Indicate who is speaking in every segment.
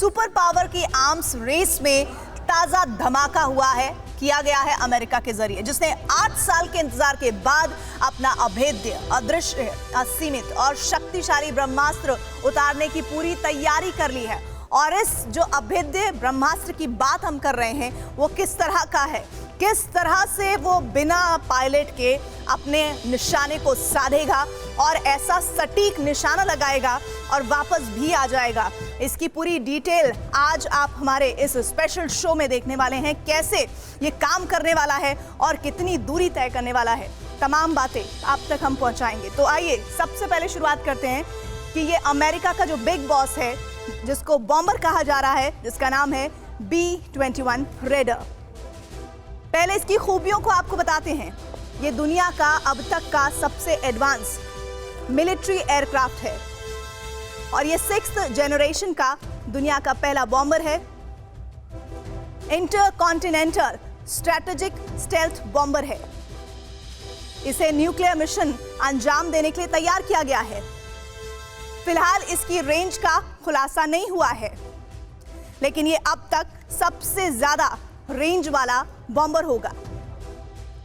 Speaker 1: Super power की arms race में ताजा धमाका हुआ है, किया गया है अमेरिका के जरिए, जिसने 8 साल के इंतजार के बाद अपना अभेद्य, अदृश्य, असीमित और शक्तिशाली ब्रह्मास्त्र उतारने की पूरी तैयारी कर ली है। और इस जो अभेद्य ब्रह्मास्त्र की बात हम कर रहे हैं वो किस तरह का है, किस तरह से वो बिना पायलट के अपने निशाने को साधेगा और ऐसा सटीक निशाना लगाएगा और वापस भी आ जाएगा, इसकी पूरी डिटेल आज आप हमारे इस स्पेशल शो में देखने वाले हैं। कैसे ये काम करने वाला है और कितनी दूरी तय करने वाला है, तमाम बातें आप तक हम पहुंचाएंगे। तो आइए सबसे पहले शुरुआत करते हैं कि ये अमेरिका का जो बिग बॉस है, जिसको बॉम्बर कहा जा रहा है, जिसका नाम है B-21 रेडर। पहले इसकी खूबियों को आपको बताते हैं। ये दुनिया का अब तक का सबसे एडवांस मिलिट्री एयरक्राफ्ट है और ये 6th जनरेशन का दुनिया का पहला बॉम्बर है। इंटरकॉन्टिनेंटल स्ट्रैटेजिक स्टेल्थ बॉम्बर है। इसे न्यूक्लियर मिशन अंजाम देने के लिए तैयार किया गया है। फिलहाल इसकी रेंज का खुलासा नहीं हुआ है, लेकिन ये अब तक सबसे ज्यादा रेंज वाला बॉम्बर होगा।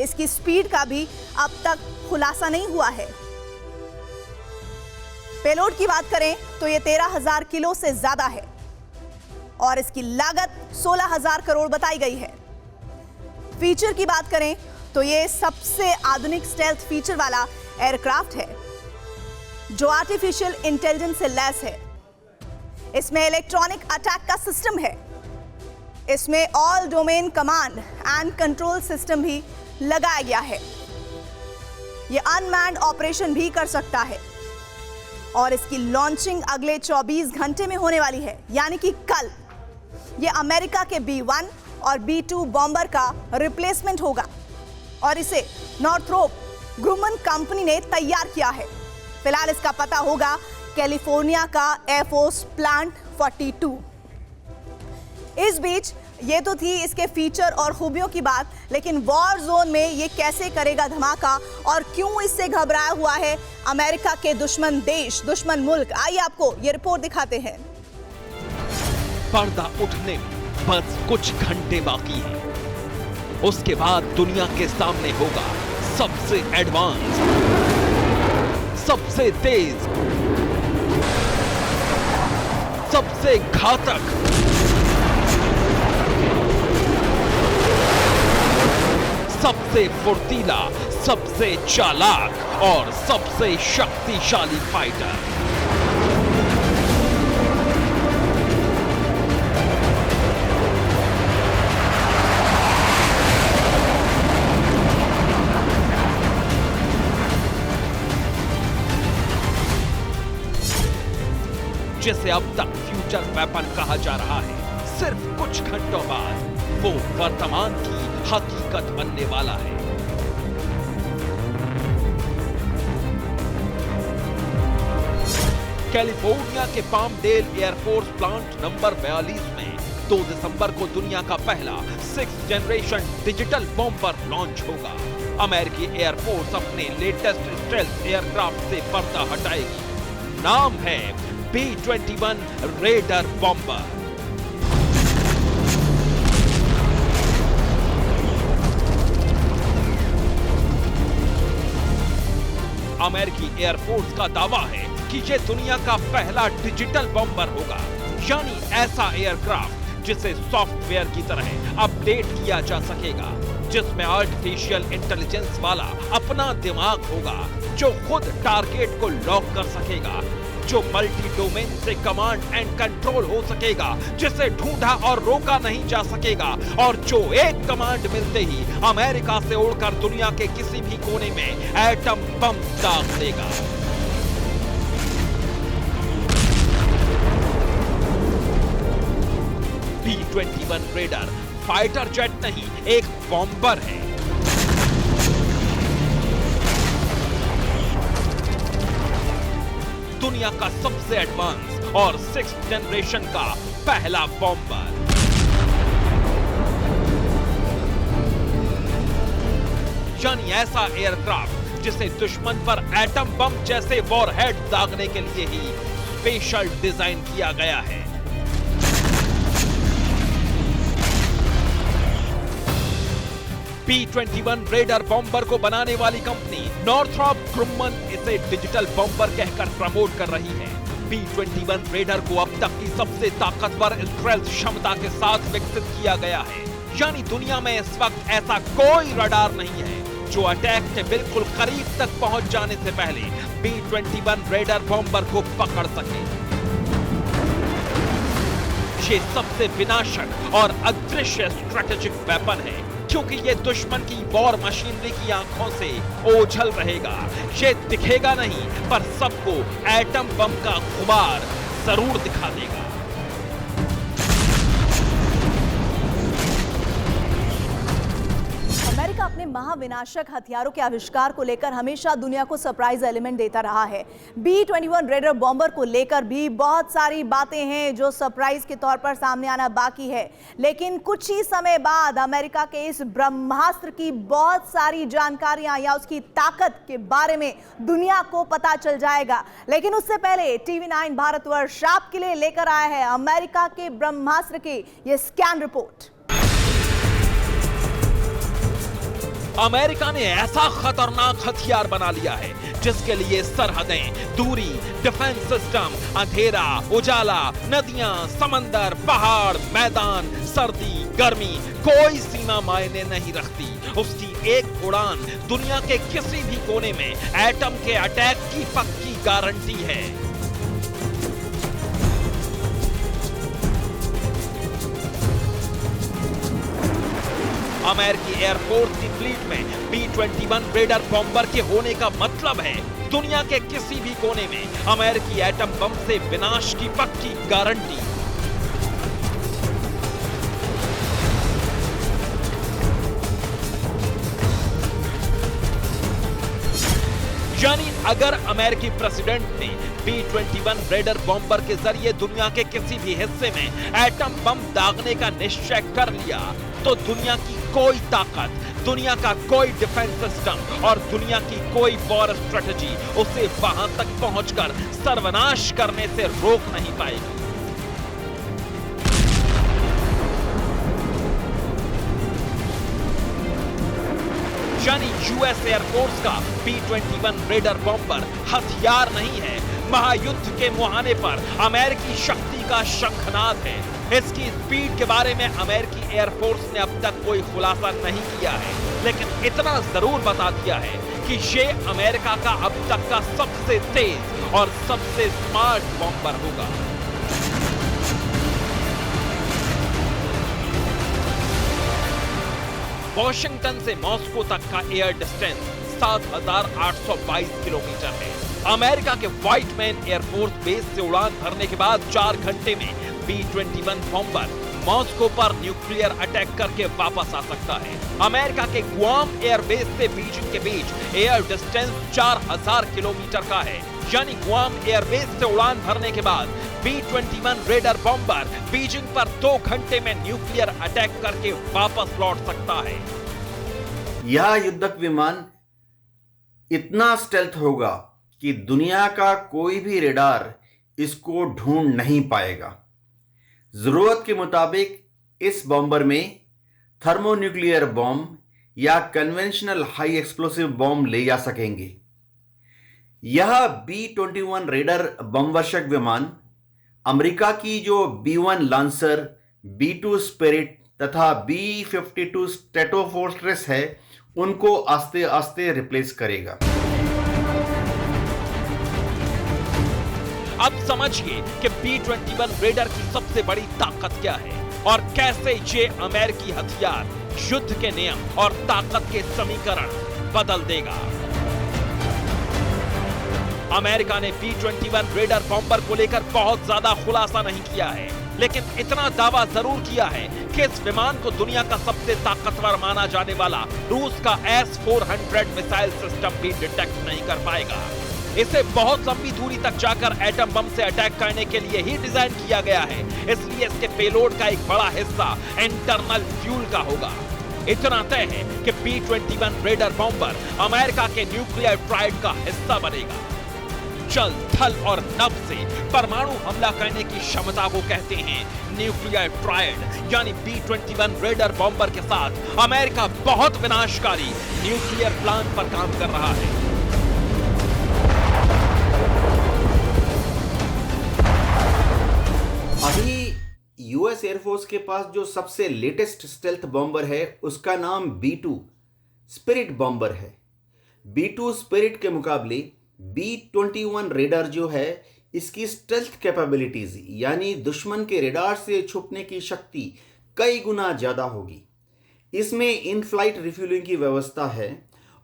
Speaker 1: इसकी स्पीड का भी अब तक खुलासा नहीं हुआ है। पेलोड की बात करें तो ये 13,000 किलो से ज्यादा है और इसकी लागत 16,000 करोड़ बताई गई है। फीचर की बात करें तो ये सबसे आधुनिक स्टेल्थ फीचर वाला एयरक्राफ्ट है जो आर्टिफिशियल इंटेलिजेंस से लैस है। इसमें इलेक्ट्रॉनिक अटैक का सिस्टम है। इसमें all domain command and control system भी लगाया गया है। यह अनमैन्ड ऑपरेशन भी कर सकता है और इसकी लॉन्चिंग अगले 24 घंटे में होने वाली है, यानी कि कल। यह अमेरिका के B-1 और B-2 बॉम्बर का रिप्लेसमेंट होगा और इसे नॉर्थरोप ग्रुमन कंपनी ने तैयार किया है। फिलहाल इसका पता होगा कैलिफोर्निया का एयरफोर्स प्लांट 42। इस बीच ये तो थी इसके फीचर और खूबियों की बात, लेकिन वॉर जोन में ये कैसे करेगा धमाका और क्यों इससे घबराया हुआ है अमेरिका के दुश्मन देश, दुश्मन मुल्क, आइए आपको ये रिपोर्ट दिखाते हैं।
Speaker 2: पर्दा उठने में बस कुछ घंटे बाकी हैं। उसके बाद दुनिया के सामने होगा सबसे एडवांस, सबसे तेज, सबसे घातक, सबसे फुर्तीला, सबसे चालाक और सबसे शक्तिशाली फाइटर। जिसे अब तक फ्यूचर वेपन कहा जा रहा है, सिर्फ कुछ घंटों बाद वो वर्तमान की हकीकत बनने वाला है। कैलिफोर्निया के पामडेल एयरफोर्स प्लांट नंबर 42 में 2 दिसंबर को दुनिया का पहला 6th generation digital bomber launch होगा। अमेरिकी एयरफोर्स अपने लेटेस्ट स्टेल्थ एयरक्राफ्ट से पर्दा हटाएगी। नाम है B-21 रेडर बॉम्बर। अमेरिकी एयरफोर्स का दावा है कि यह दुनिया का पहला डिजिटल बॉम्बर होगा, यानी ऐसा एयरक्राफ्ट जिसे सॉफ्टवेयर की तरह अपडेट किया जा सकेगा, जिसमें आर्टिफिशियल इंटेलिजेंस वाला अपना दिमाग होगा, जो खुद टारगेट को लॉक कर सकेगा, जो मल्टी डोमेन से कमांड एंड कंट्रोल हो सकेगा, जिसे ढूंढा और रोका नहीं जा सकेगा और जो एक कमांड मिलते ही अमेरिका से उड़कर दुनिया के किसी भी कोने में एटम बम दाग देगा। B-21 रेडर फाइटर जेट नहीं, एक बॉम्बर है। दुनिया का सबसे एडवांस और 6th जनरेशन का पहला बॉम्बर। यानी ऐसा एयरक्राफ्ट जिसे दुश्मन पर एटम बम जैसे वॉरहेड दागने के लिए ही स्पेशल डिजाइन किया गया है। B-21 रेडर बॉम्बर को बनाने वाली कंपनी नॉर्थरॉप ग्रुमन इसे डिजिटल बॉम्बर कहकर प्रमोट कर रही है। B-21 रेडर को अब तक की सबसे ताकतवर स्टेल्थ क्षमता के साथ विकसित किया गया है, यानी दुनिया में इस वक्त ऐसा कोई रडार नहीं है जो अटैक के बिल्कुल करीब तक पहुंच जाने से पहले B-21 रेडर बॉम्बर को पकड़ सके। ये सबसे विनाशक और अदृश्य स्ट्रेटेजिक वेपन है, क्योंकि ये दुश्मन की वॉर मशीनरी की आंखों से ओझल रहेगा। ये दिखेगा नहीं, पर सबको एटम बम का खुमार जरूर दिखा देगा।
Speaker 1: अमेरिका अपने महाविनाशक हथियारों के आविष्कार को लेकर हमेशा दुनिया को सरप्राइज एलिमेंट देता रहा है। B-21 रेडर बॉम्बर को लेकर भी बहुत सारी बातें हैं जो सरप्राइज के तौर पर सामने आना बाकी है, लेकिन कुछ ही समय बाद अमेरिका के इस ब्रह्मास्त्र की बहुत सारी जानकारियां या उसकी ताकत के बारे में दुनिया को पता चल जाएगा। लेकिन उससे पहले TV9 भारतवर्ष आपके लिए लेकर आया है अमेरिका के ब्रह्मास्त्र की ये स्कैन रिपोर्ट।
Speaker 2: अमेरिका ने ऐसा खतरनाक हथियार बना लिया है जिसके लिए सरहदें, दूरी, डिफेंस सिस्टम, अंधेरा, उजाला, नदियां, समंदर, पहाड़, मैदान, सर्दी, गर्मी, कोई सीमा मायने नहीं रखती। उसकी एक उड़ान दुनिया के किसी भी कोने में एटम के अटैक की पक्की गारंटी है। अमेरिकी एयरफोर्स की फ्लीट में B-21 रेडर बॉम्बर के होने का मतलब है दुनिया के किसी भी कोने में अमेरिकी एटम बम से विनाश की पक्की गारंटी। यानी अगर अमेरिकी प्रेसिडेंट ने B-21 रेडर बॉम्बर के जरिए दुनिया के किसी भी हिस्से में एटम बम दागने का निश्चय कर लिया, तो दुनिया की कोई ताकत, दुनिया का कोई डिफेंस सिस्टम और दुनिया की कोई वॉर स्ट्रेटजी उसे वहां तक पहुंचकर सर्वनाश करने से रोक नहीं पाएगी। यानी यूएस एयरफोर्स का B-21 रेडर बॉम्बर हथियार नहीं है, महायुद्ध के मुहाने पर अमेरिकी शक्ति का शंखनाद है। इसकी स्पीड के बारे में अमेरिकी एयरफोर्स ने अब तक कोई खुलासा नहीं किया है, लेकिन इतना जरूर बता दिया है कि ये अमेरिका का अब तक का सबसे तेज और सबसे स्मार्ट बॉम्बर होगा। वॉशिंगटन से मॉस्को तक का एयर डिस्टेंस 7,822 किलोमीटर है। अमेरिका के व्हाइट मैन एयरफोर्स बेस से उड़ान भरने के बाद 4 घंटे में B-21 बॉम्बर मॉस्को पर न्यूक्लियर अटैक करके वापस आ सकता है। अमेरिका के गुआम एयरबेस से बीजिंग के बीच एयर डिस्टेंस 4000 किलोमीटर का है, यानी गुआम एयरबेस से उड़ान भरने के बाद B-21 रेडर बॉम्बर बीजिंग पर 2 घंटे में न्यूक्लियर अटैक करके वापस लौट सकता है।
Speaker 3: यह युद्धक विमान इतना स्टेल्थ होगा कि दुनिया का कोई भी रेडार इसको ढूंढ नहीं पाएगा। जरूरत के मुताबिक इस बॉम्बर में थर्मोन्यूक्लियर बॉम्ब या कन्वेंशनल हाई एक्सप्लोसिव बॉम्ब ले जा सकेंगे। यह B-21 रेडर बमवर्षक विमान अमेरिका की जो B-1 लांसर, B-2 स्पिरिट तथा B-52 स्ट्रेटोफोर्ट्रेस है, उनको आस्ते आस्ते रिप्लेस करेगा।
Speaker 2: अब समझिए कि B-21 रेडर की सबसे बड़ी ताकत क्या है और कैसे ये अमेरिकी हथियार युद्ध के नियम और ताकत के समीकरण बदल देगा। अमेरिका ने B-21 रेडर बॉम्बर को लेकर बहुत ज्यादा खुलासा नहीं किया है, लेकिन इतना दावा जरूर किया है कि इस विमान को दुनिया का सबसे ताकतवर माना जाने वाला रूस का S-400 मिसाइल सिस्टम भी डिटेक्ट नहीं कर पाएगा। इसे बहुत लंबी दूरी तक जाकर एटम बम से अटैक करने के लिए ही डिजाइन किया गया है, इसलिए इसके पेलोड का एक बड़ा हिस्सा इंटरनल फ्यूल का होगा। इतना तय है कि B-21 रेडर बॉम्बर अमेरिका के न्यूक्लियर ट्राइड का हिस्सा बनेगा। जल, थल और नभ से परमाणु हमला करने की क्षमता को कहते हैं न्यूक्लियर ट्रायड। यानी B-21 रेडर बॉम्बर के साथ अमेरिका बहुत विनाशकारी न्यूक्लियर प्लान पर काम कर रहा है।
Speaker 3: अभी यूएस एयरफोर्स के पास जो सबसे लेटेस्ट स्टेल्थ बॉम्बर है उसका नाम B-2 स्पिरिट बॉम्बर है। B-2 स्पिरिट के मुकाबले B-21 रेडार जो है इसकी स्टेल्थ कैपेबिलिटीज यानी दुश्मन के रेडार से छुपने की शक्ति कई गुना ज़्यादा होगी। इसमें इन फ्लाइट रिफ्यूलिंग की व्यवस्था है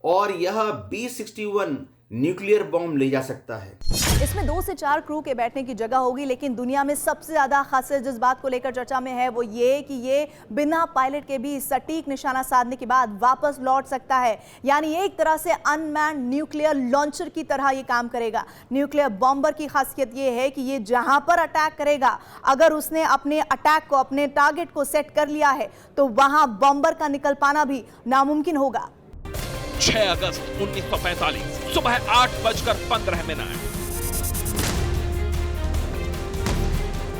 Speaker 3: और यह B-61 न्यूक्लियर बॉम्ब ले जा सकता है।
Speaker 1: इसमें 2 से 4 क्रू के बैठने की जगह होगी, लेकिन दुनिया में सबसे ज्यादा खासियत जिस बात को लेकर चर्चा में है वो ये कि ये बिना पायलट के भी सटीक निशाना साधने के बाद वापस लौट सकता है। यानी एक तरह से अनमैन्ड न्यूक्लियर लॉन्चर की तरह ये काम करेगा। न्यूक्लियर बॉम्बर की खासियत ये है कि ये जहां पर अटैक करेगा, अगर उसने अपने अटैक को, अपने टारगेट को सेट कर लिया है तो वहां बॉम्बर का निकल पाना भी नामुमकिन होगा।
Speaker 2: 6 अगस्त 1945 सुबह 8:15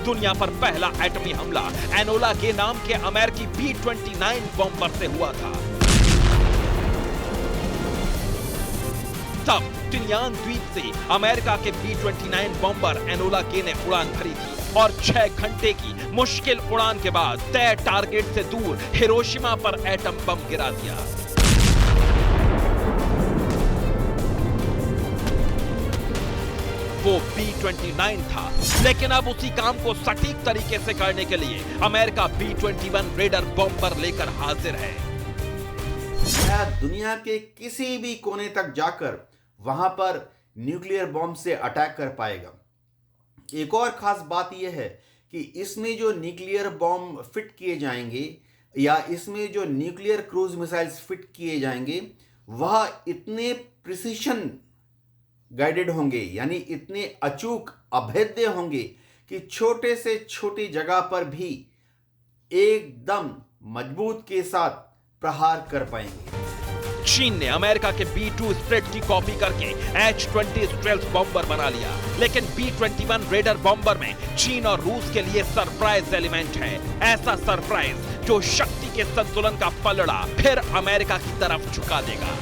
Speaker 2: दुनिया पर पहला एटमी हमला एनोला के नाम के अमेरिकी B-29 बॉम्बर से हुआ था। तब तिनयान द्वीप से अमेरिका के B-29 बॉम्बर एनोला के ने उड़ान भरी थी और 6 घंटे की मुश्किल उड़ान के बाद तय टारगेट से दूर हिरोशिमा पर एटम बम गिरा दिया। वो B-29 था, लेकिन अब उसी काम को सटीक तरीके से करने के लिए अमेरिका B-21 रेडर बॉम्बर लेकर हाजिर है।
Speaker 3: यह दुनिया के किसी भी कोने तक जाकर वहां पर न्यूक्लियर बॉम्ब से अटैक कर पाएगा। एक और खास बात यह है कि इसमें जो न्यूक्लियर बॉम्ब फिट किए जाएंगे या इसमें जो न्यूक्लियर क्रूज मिसाइल्स फिट किए जाएंगे वह इतने प्रिसिशन गाइडेड होंगे, यानी इतने अचूक अभेद्य होंगे कि छोटे से छोटी जगह पर भी एकदम मजबूत के साथ प्रहार कर पाएंगे।
Speaker 2: चीन ने अमेरिका के B-2 स्प्रिट की कॉपी करके H-20 स्टेल्थ बॉम्बर बना लिया, लेकिन B-21 रेडर बॉम्बर में चीन और रूस के लिए सरप्राइज एलिमेंट है। ऐसा सरप्राइज जो शक्ति के संतुलन का पलड़ा फिर अमेरिका की तरफ झुका देगा।